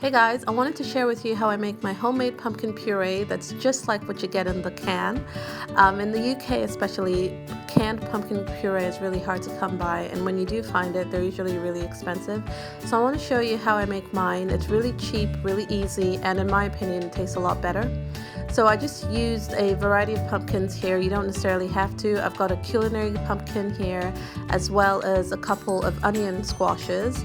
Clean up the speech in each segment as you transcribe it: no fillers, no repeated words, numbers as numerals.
Hey guys, I wanted to share with you how I make my homemade pumpkin puree that's just like what you get in the can. In the UK especially, canned pumpkin puree is really hard to come by, and when you do find it, they're usually really expensive. So I want to show you how I make mine. It's really cheap, really easy, and in my opinion it tastes a lot better. So I just used a variety of pumpkins here. You don't necessarily have to. I've got a culinary pumpkin here as well as a couple of onion squashes.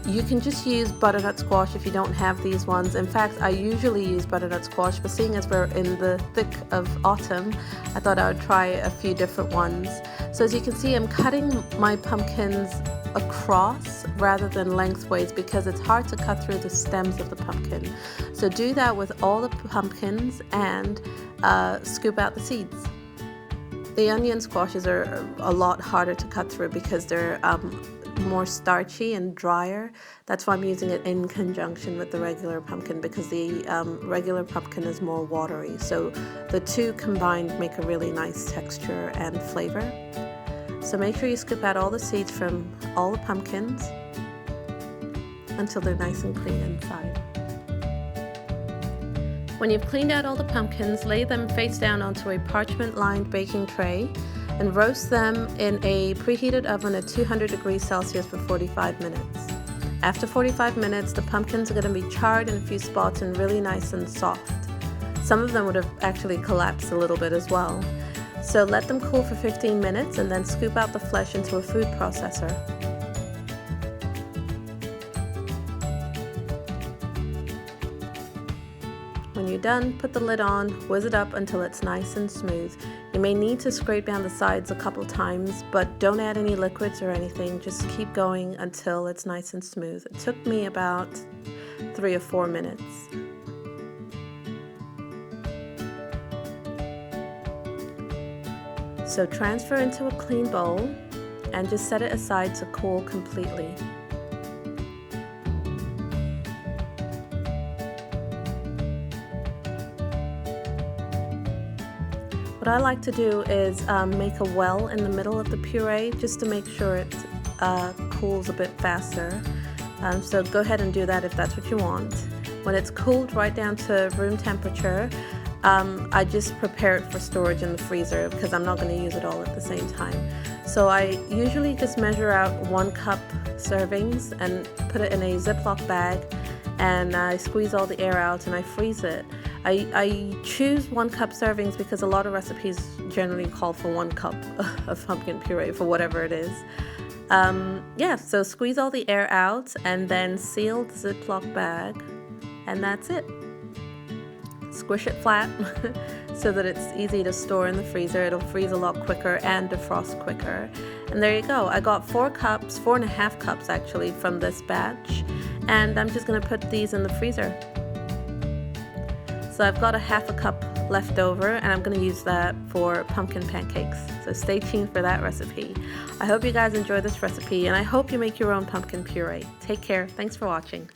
You can just use butternut squash if you don't have these ones. In fact, I usually use butternut squash, but seeing as we're in the thick of autumn, I thought I would try a few different ones. So as you can see, I'm cutting my pumpkins across rather than lengthways because it's hard to cut through the stems of the pumpkin. So do that with all the pumpkins and scoop out the seeds. The onion squashes are a lot harder to cut through because they're more starchy and drier. That's why I'm using it in conjunction with the regular pumpkin, because the regular pumpkin is more watery. So the two combined make a really nice texture and flavor. So make sure you scoop out all the seeds from all the pumpkins until they're nice and clean inside. When you've cleaned out all the pumpkins, lay them face down onto a parchment-lined baking tray and roast them in a preheated oven at 200 degrees Celsius for 45 minutes. After 45 minutes, the pumpkins are going to be charred in a few spots and really nice and soft. Some of them would have actually collapsed a little bit as well. So let them cool for 15 minutes and then scoop out the flesh into a food processor. When you're done, put the lid on, whiz it up until it's nice and smooth. You may need to scrape down the sides a couple times, but don't add any liquids or anything. Just keep going until it's nice and smooth. It took me about 3 or 4 minutes. So transfer into a clean bowl and just set it aside to cool completely. What I like to do is make a well in the middle of the puree just to make sure it cools a bit faster. So go ahead and do that if that's what you want. When it's cooled right down to room temperature, I just prepare it for storage in the freezer because I'm not going to use it all at the same time. So I usually just measure out 1 cup servings and put it in a Ziploc bag, and I squeeze all the air out and I freeze it. I choose 1 cup servings because a lot of recipes generally call for 1 cup of pumpkin puree for whatever it is. So squeeze all the air out and then seal the Ziploc bag, and that's it. Squish it flat so that it's easy to store in the freezer. It'll freeze a lot quicker and defrost quicker. And there you go. I got 4.5 cups actually from this batch, and I'm just going to put these in the freezer. So I've got 1/2 cup left over, and I'm going to use that for pumpkin pancakes. So stay tuned for that recipe. I hope you guys enjoy this recipe, and I hope you make your own pumpkin puree. Take care. Thanks for watching.